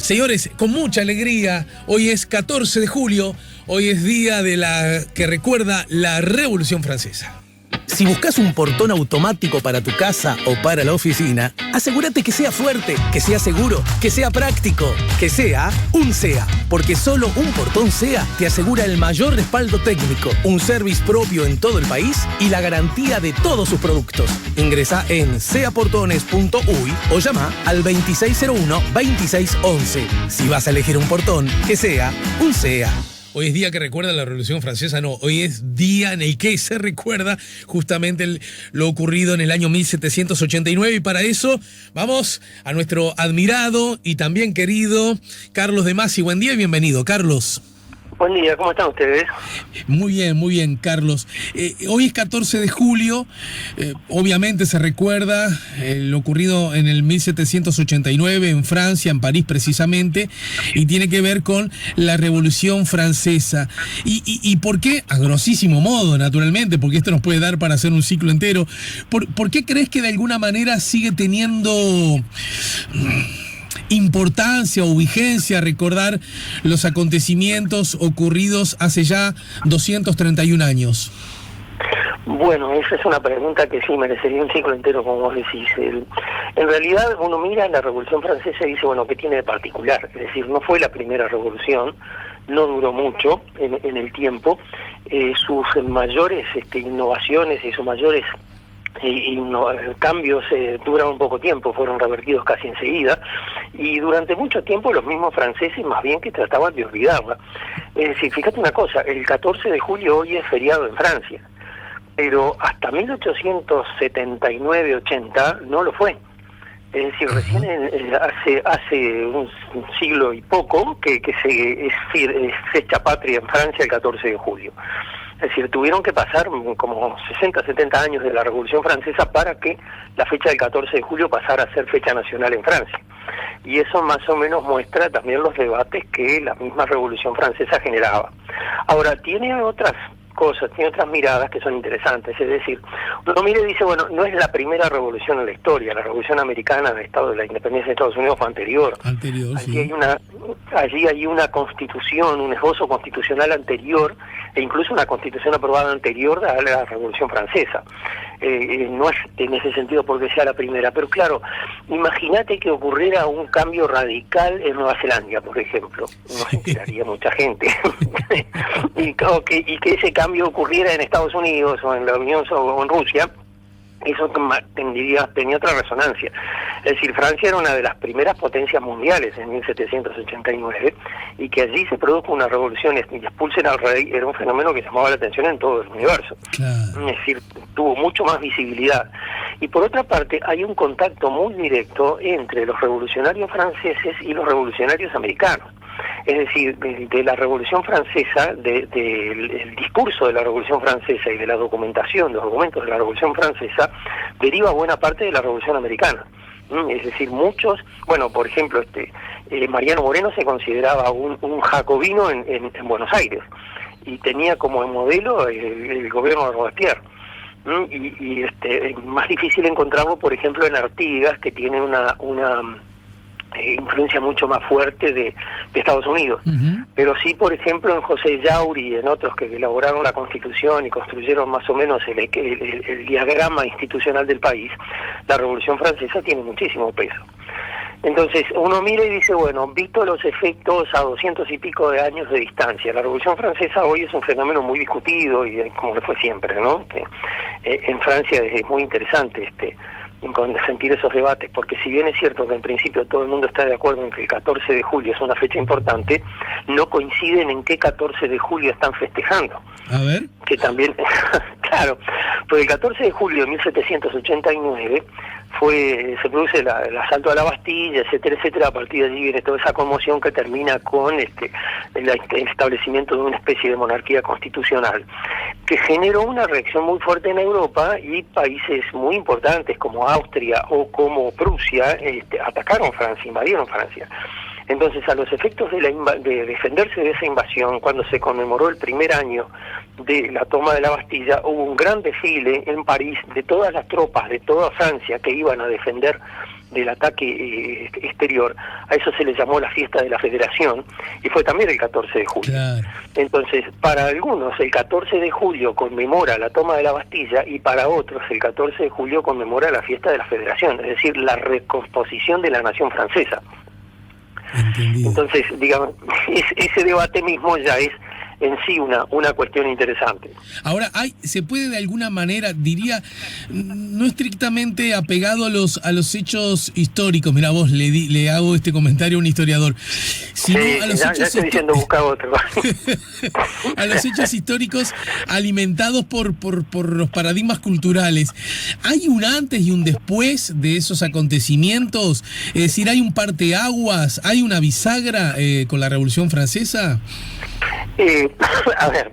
Señores, con mucha alegría, hoy es 14 de julio, hoy es día de la que recuerda la Revolución Francesa. Si buscas un portón automático para tu casa o para la oficina, asegúrate que sea fuerte, que sea seguro, que sea práctico, que sea un SEA. Porque solo un portón SEA te asegura el mayor respaldo técnico, un service propio en todo el país y la garantía de todos sus productos. Ingresa en seaportones.uy o llama al 2601-2611. Si vas a elegir un portón, que sea un SEA. Hoy es día que recuerda la Revolución Francesa, no, hoy es día en el que se recuerda justamente lo ocurrido en el año 1789 y para eso vamos a nuestro admirado y también querido Carlos de Masi. Buen día y bienvenido, Carlos. Buen día, ¿cómo están ustedes? Muy bien, Carlos. Hoy es 14 de julio, obviamente se recuerda lo ocurrido en el 1789 en Francia, en París precisamente, y tiene que ver con la Revolución Francesa. ¿Y por qué? A grosísimo modo, naturalmente, porque esto nos puede dar para hacer un ciclo entero. ¿Por qué crees que de alguna manera sigue teniendo importancia o vigencia recordar los acontecimientos ocurridos hace ya 231 años? Bueno, esa es una pregunta que sí merecería un ciclo entero, como vos decís. En realidad uno mira la Revolución Francesa y dice, bueno, ¿qué tiene de particular? Es decir, no fue la primera revolución, no duró mucho en el tiempo, sus mayores innovaciones y sus mayores cambios duraron poco tiempo, fueron revertidos casi enseguida, y durante mucho tiempo los mismos franceses más bien que trataban de olvidarla. Es decir, fíjate una cosa, el 14 de julio hoy es feriado en Francia, pero hasta 1879-80 no lo fue. Es decir, recién hace un siglo y poco que es fecha patria en Francia el 14 de julio. Es decir, tuvieron que pasar como 60, 70 años de la Revolución Francesa para que la fecha del 14 de julio pasara a ser fecha nacional en Francia. Y eso más o menos muestra también los debates que la misma Revolución Francesa generaba. Ahora, tiene otras cosas, tiene otras miradas que son interesantes, es decir, uno mira y dice, bueno, no es la primera revolución en la historia, la revolución americana del Estado de la Independencia de Estados Unidos fue anterior. Sí. Allí hay una constitución, un esbozo constitucional anterior, e incluso una constitución aprobada anterior a la Revolución Francesa. No es en ese sentido porque sea la primera, pero claro, imagínate que ocurriera un cambio radical en Nueva Zelanda, por ejemplo, no se enteraría mucha gente, y que ese cambio ocurriera en Estados Unidos o en la Unión o en Rusia, eso tenía otra resonancia. Es decir, Francia era una de las primeras potencias mundiales en 1789 y que allí se produjo una revolución y expulsen al rey era un fenómeno que llamaba la atención en todo el universo. Claro. Es decir, tuvo mucho más visibilidad. Y por otra parte, hay un contacto muy directo entre los revolucionarios franceses y los revolucionarios americanos. Es decir, de la Revolución Francesa, del discurso de la Revolución Francesa y de la documentación, de los documentos de la Revolución Francesa, deriva buena parte de la Revolución Americana. Es decir, muchos, bueno, por ejemplo, Mariano Moreno se consideraba un jacobino en Buenos Aires y tenía como modelo el gobierno de Robespierre. Y más difícil encontrarlo, por ejemplo, en Artigas, que tiene una influencia mucho más fuerte de Estados Unidos. Uh-huh. Pero sí, por ejemplo, en José Yauri y en otros que elaboraron la Constitución y construyeron más o menos el diagrama institucional del país, la Revolución Francesa tiene muchísimo peso. Entonces, uno mira y dice, bueno, visto los efectos a 200 y pico de años de distancia, la Revolución Francesa hoy es un fenómeno muy discutido y como lo fue siempre, ¿no? En Francia es muy interesante con sentir esos debates, porque si bien es cierto que en principio todo el mundo está de acuerdo en que el 14 de julio es una fecha importante, no coinciden en qué 14 de julio están festejando. A ver. Que también, claro, pues el 14 de julio de 1789 se produce el asalto a la Bastilla, etcétera, a partir de allí viene toda esa conmoción que termina con el establecimiento de una especie de monarquía constitucional, que generó una reacción muy fuerte en Europa y países muy importantes como Austria o como Prusia atacaron Francia, invadieron Francia. Entonces, a los efectos de defenderse de esa invasión, cuando se conmemoró el primer año de la toma de la Bastilla, hubo un gran desfile en París de todas las tropas de toda Francia que iban a defender del ataque exterior, a eso se le llamó la fiesta de la Federación, y fue también el 14 de julio. Claro. Entonces, para algunos el 14 de julio conmemora la toma de la Bastilla, y para otros el 14 de julio conmemora la fiesta de la Federación, es decir, la recomposición de la nación francesa. Entendido. Entonces, digamos, ese debate mismo ya es en sí una cuestión interesante. Ahora, se puede de alguna manera, diría, no estrictamente apegado a los hechos históricos, mira vos, le hago este comentario a un historiador, sino Sí, a los ya hechos estoy diciendo busca otro. a los hechos históricos alimentados por los paradigmas culturales. ¿Hay un antes y un después de esos acontecimientos? Es decir, ¿hay un parteaguas, hay una bisagra con la Revolución Francesa? A ver,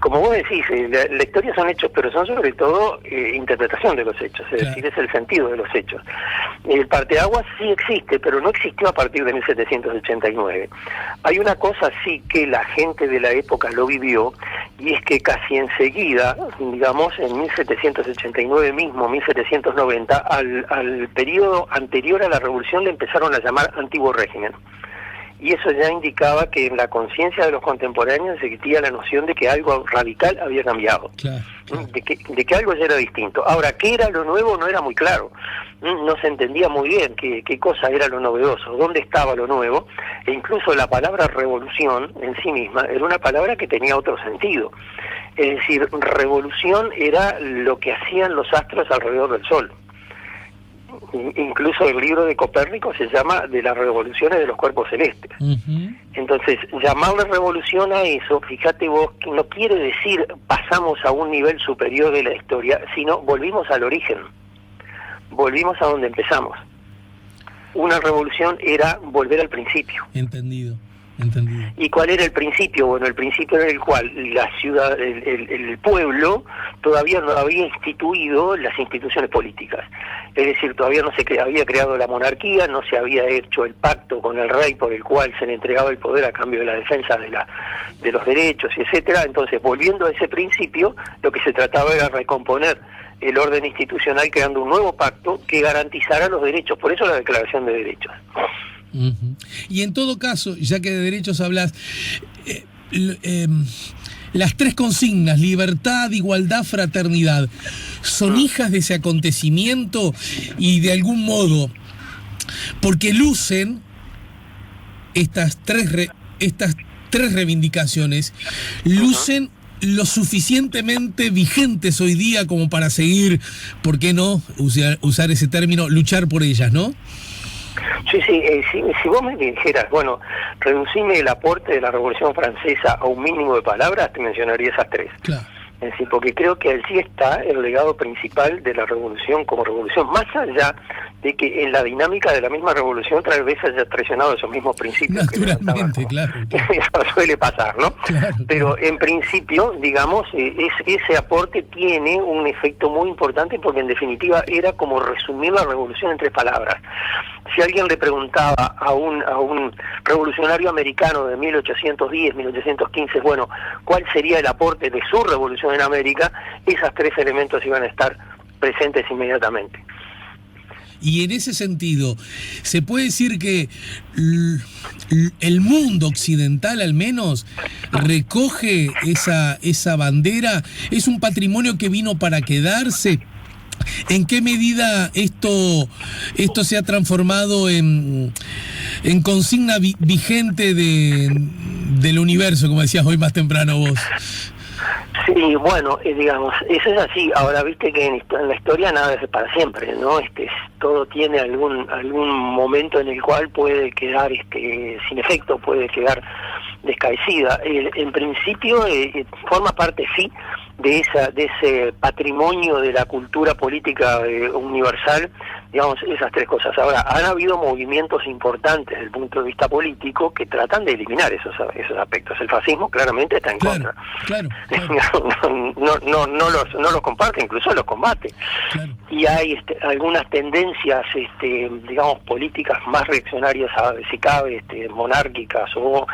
como vos decís, la historia son hechos, pero son sobre todo interpretación de los hechos, es decir, es el sentido de los hechos. El parteaguas sí existe, pero no existió a partir de 1789. Hay una cosa sí que la gente de la época lo vivió, y es que casi enseguida, digamos, en 1789 mismo, 1790, al periodo anterior a la Revolución le empezaron a llamar Antiguo Régimen. Y eso ya indicaba que en la conciencia de los contemporáneos existía la noción de que algo radical había cambiado, Claro. de que algo ya era distinto. Ahora, ¿qué era lo nuevo? No era muy claro, no se entendía muy bien qué cosa era lo novedoso, dónde estaba lo nuevo, e incluso la palabra revolución en sí misma era una palabra que tenía otro sentido. Es decir, revolución era lo que hacían los astros alrededor del Sol. Incluso el libro de Copérnico se llama De las revoluciones de los cuerpos celestes. Uh-huh. Entonces, llamarle revolución a eso, fíjate vos, que no quiere decir pasamos a un nivel superior de la historia, sino volvimos al origen, volvimos a donde empezamos. Una revolución era volver al principio. Entendido. ¿Y cuál era el principio? Bueno, el principio en el cual la ciudad, el pueblo todavía no había instituido las instituciones políticas. Es decir, todavía no se había creado la monarquía, no se había hecho el pacto con el rey por el cual se le entregaba el poder a cambio de la defensa de los derechos, y etcétera. Entonces, volviendo a ese principio, lo que se trataba era recomponer el orden institucional creando un nuevo pacto que garantizara los derechos. Por eso la Declaración de Derechos. Uh-huh. Y en todo caso, ya que de derechos hablas, las tres consignas, libertad, igualdad, fraternidad, son hijas de ese acontecimiento y de algún modo, porque lucen estas tres reivindicaciones, lucen lo suficientemente vigentes hoy día como para seguir, ¿por qué no usar ese término, luchar por ellas, ¿no? Sí, si vos me dijeras, bueno, reducime el aporte de la Revolución Francesa a un mínimo de palabras, te mencionaría esas tres. Claro. Es decir, porque creo que allí está el legado principal de la revolución como revolución, más allá de que en la dinámica de la misma revolución tal vez haya traicionado esos mismos principios. Naturalmente, claro. Eso suele pasar, ¿no? Claro. Pero en principio, digamos, ese aporte tiene un efecto muy importante porque en definitiva era como resumir la revolución en tres palabras. Si alguien le preguntaba a un revolucionario americano de 1810, 1815, bueno, ¿cuál sería el aporte de su revolución en América? Esos tres elementos iban a estar presentes inmediatamente. Y en ese sentido, ¿se puede decir que el mundo occidental al menos recoge esa bandera? ¿Es un patrimonio que vino para quedarse? ¿En qué medida esto se ha transformado en consigna vigente del universo, como decías hoy más temprano vos? Sí, bueno, digamos, eso es así. Ahora, viste que en la historia nada es para siempre, ¿no? Todo tiene algún momento en el cual puede quedar sin efecto, puede quedar descaecida. En principio forma parte, sí, de ese patrimonio de la cultura política universal, digamos, esas tres cosas. Ahora, han habido movimientos importantes desde el punto de vista político que tratan de eliminar esos aspectos. El fascismo claramente está en contra. Claro. No los comparte, incluso los combate. Claro. Y hay algunas tendencias, digamos, políticas más reaccionarias, si cabe, monárquicas o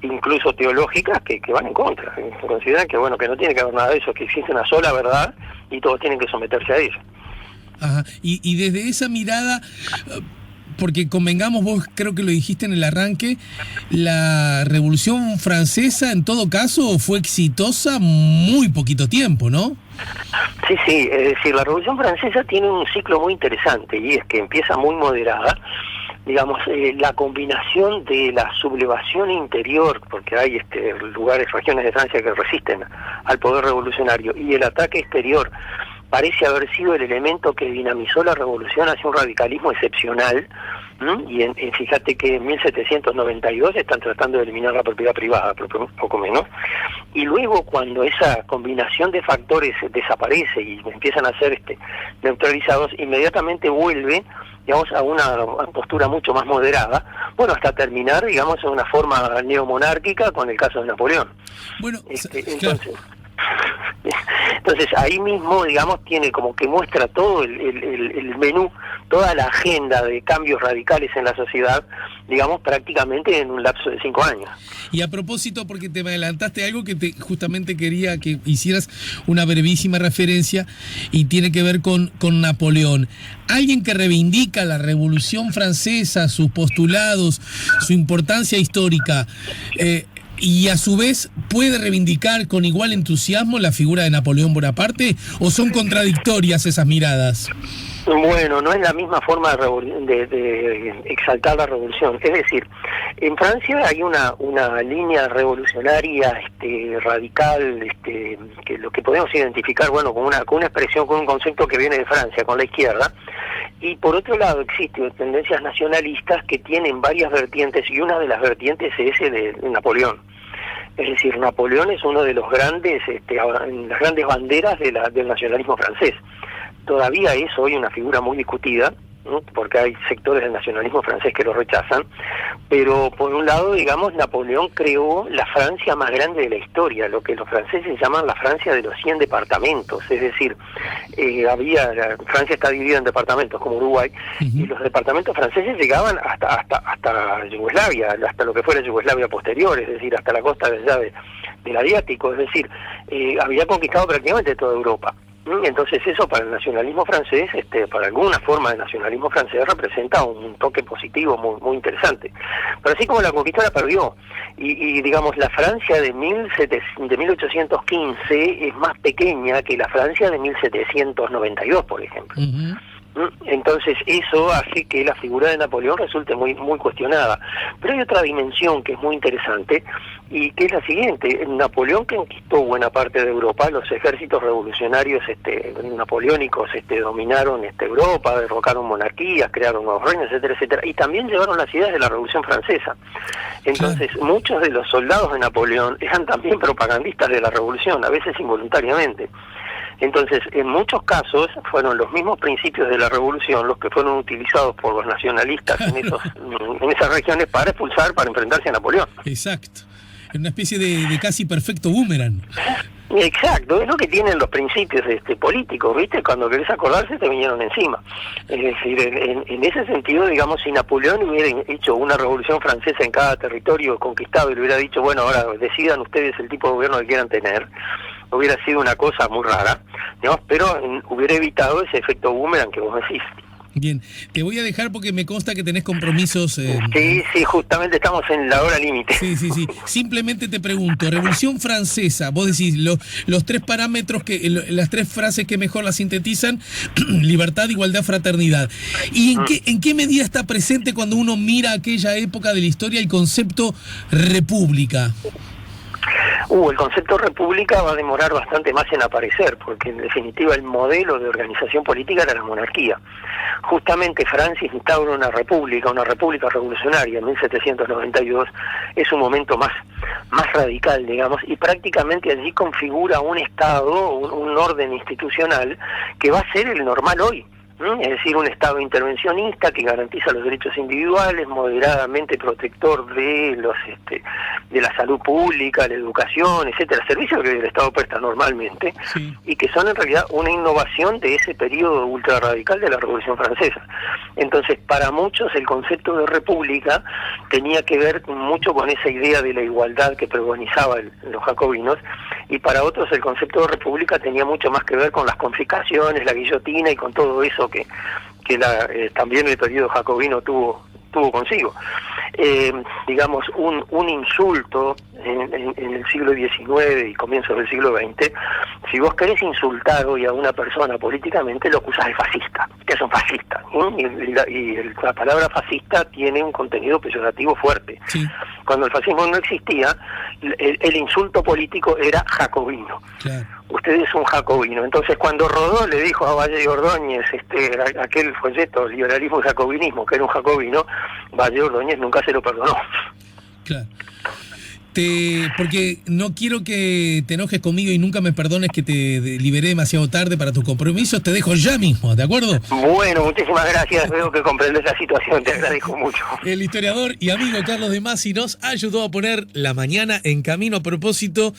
incluso teológicas que van en contra. Consideran que, bueno, que no tiene que haber nada de eso, que existe una sola verdad y todos tienen que someterse a ella. Ajá. Y desde esa mirada, porque convengamos, vos creo que lo dijiste en el arranque, la Revolución Francesa en todo caso fue exitosa muy poquito tiempo, ¿no? Sí, es decir, la Revolución Francesa tiene un ciclo muy interesante y es que empieza muy moderada. Digamos, la combinación de la sublevación interior, porque hay lugares, regiones de Francia que resisten al poder revolucionario, y el ataque exterior, parece haber sido el elemento que dinamizó la revolución hacia un radicalismo excepcional. Y fíjate que en 1792 están tratando de eliminar la propiedad privada, poco menos, y luego cuando esa combinación de factores desaparece y empiezan a ser neutralizados, inmediatamente vuelve, digamos, a una postura mucho más moderada, bueno, hasta terminar, digamos, en una forma neomonárquica con el caso de Napoleón. Bueno, Entonces ahí mismo, digamos, tiene como que muestra todo el menú, toda la agenda de cambios radicales en la sociedad, digamos, prácticamente en un lapso de 5 años. Y a propósito, porque te me adelantaste algo que justamente quería que hicieras una brevísima referencia, y tiene que ver con Napoleón. Alguien que reivindica la Revolución Francesa, sus postulados, su importancia histórica, y a su vez puede reivindicar con igual entusiasmo la figura de Napoleón Bonaparte, ¿o son contradictorias esas miradas? Bueno, no es la misma forma de exaltar la revolución. Es decir, en Francia hay una línea revolucionaria radical, que lo que podemos identificar, bueno, con una expresión, con un concepto que viene de Francia, con la izquierda. Y por otro lado existen tendencias nacionalistas que tienen varias vertientes, y una de las vertientes es ese de Napoleón. Es decir, Napoleón es uno de los grandes, las grandes banderas del nacionalismo francés. Todavía es hoy una figura muy discutida, ¿no? Porque hay sectores del nacionalismo francés que lo rechazan, pero por un lado, digamos, Napoleón creó la Francia más grande de la historia, lo que los franceses llaman la Francia de los 100 departamentos, es decir, Francia está dividida en departamentos como Uruguay, y los departamentos franceses llegaban hasta Yugoslavia, hasta lo que fue la Yugoslavia posterior, es decir, hasta la costa de allá del Adriático, es decir, había conquistado prácticamente toda Europa. Entonces eso para el nacionalismo francés, para alguna forma de nacionalismo francés, representa un toque positivo muy, muy interesante. Pero así como la conquista la perdió, y digamos la Francia de 1815 es más pequeña que la Francia de 1792, por ejemplo. Entonces eso hace que la figura de Napoleón resulte muy, muy cuestionada. Pero hay otra dimensión que es muy interesante, y que es la siguiente. Napoleón conquistó buena parte de Europa, los ejércitos revolucionarios napoleónicos dominaron Europa, derrocaron monarquías, crearon nuevos reinos, etcétera, etcétera, y también llevaron las ideas de la Revolución Francesa. Entonces muchos de los soldados de Napoleón eran también propagandistas de la revolución, a veces involuntariamente. Entonces, en muchos casos, fueron los mismos principios de la revolución los que fueron utilizados por los nacionalistas en esas regiones para enfrentarse a Napoleón. Exacto. Es una especie de casi perfecto boomerang. Exacto, es lo que tienen los principios políticos, ¿viste? Cuando querés acordarse te vinieron encima. Es decir, en ese sentido, digamos, si Napoleón hubiera hecho una revolución francesa en cada territorio conquistado y le hubiera dicho, bueno, ahora decidan ustedes el tipo de gobierno que quieran tener, hubiera sido una cosa muy rara, digamos, pero hubiera evitado ese efecto boomerang que vos decís. Bien, te voy a dejar porque me consta que tenés compromisos. Sí, justamente estamos en la hora límite. Sí. Simplemente te pregunto, Revolución Francesa, vos decís los tres parámetros, las tres frases que mejor la sintetizan: libertad, igualdad, fraternidad. ¿Y en qué medida está presente cuando uno mira aquella época de la historia el concepto república? El concepto república va a demorar bastante más en aparecer, porque en definitiva el modelo de organización política era la monarquía. Justamente Francia instaura una república revolucionaria en 1792, es un momento más radical, digamos, y prácticamente allí configura un Estado, un orden institucional que va a ser el normal hoy. Es decir, un Estado intervencionista que garantiza los derechos individuales, moderadamente protector de de la salud pública, la educación, etcétera, servicios que el Estado presta normalmente, y que son en realidad una innovación de ese periodo ultrarradical de la Revolución Francesa. Entonces, para muchos el concepto de república tenía que ver mucho con esa idea de la igualdad que preconizaban los jacobinos, y para otros el concepto de república tenía mucho más que ver con las confiscaciones, la guillotina y con todo eso que también el periodo jacobino tuvo consigo. Digamos, un insulto en el siglo XIX y comienzos del siglo XX, si vos querés insultar hoy a una persona políticamente, lo acusás de fascista, que es un fascista, y la palabra fascista tiene un contenido peyorativo fuerte. Sí. Cuando el fascismo no existía, el insulto político era jacobino. Claro. Usted es un jacobino. Entonces, cuando Rodó le dijo a Valle y Ordóñez aquel folleto, Liberalismo y Jacobinismo, que era un jacobino, Valle y Ordóñez nunca se lo perdonó. Claro. Porque no quiero que te enojes conmigo y nunca me perdones que te liberé demasiado tarde para tus compromisos. Te dejo ya mismo, ¿de acuerdo? Bueno, muchísimas gracias. Veo que comprendes la situación. Te agradezco mucho. El historiador y amigo Carlos de Masi nos ayudó a poner la mañana en camino a propósito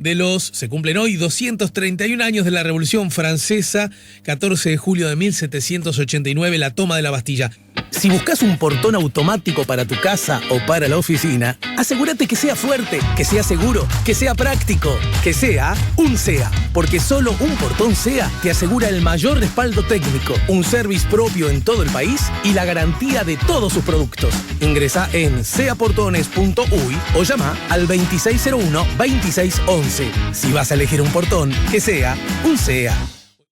de se cumplen hoy 231 años de la Revolución Francesa, 14 de julio de 1789, la toma de la Bastilla. Si buscas un portón automático para tu casa o para la oficina, asegúrate que sea fuerte, que sea seguro, que sea práctico, que sea un SEA. Porque solo un portón SEA te asegura el mayor respaldo técnico, un service propio en todo el país y la garantía de todos sus productos. Ingresa en seaportones.uy o llama al 2601-2611. Si vas a elegir un portón, que sea un SEA.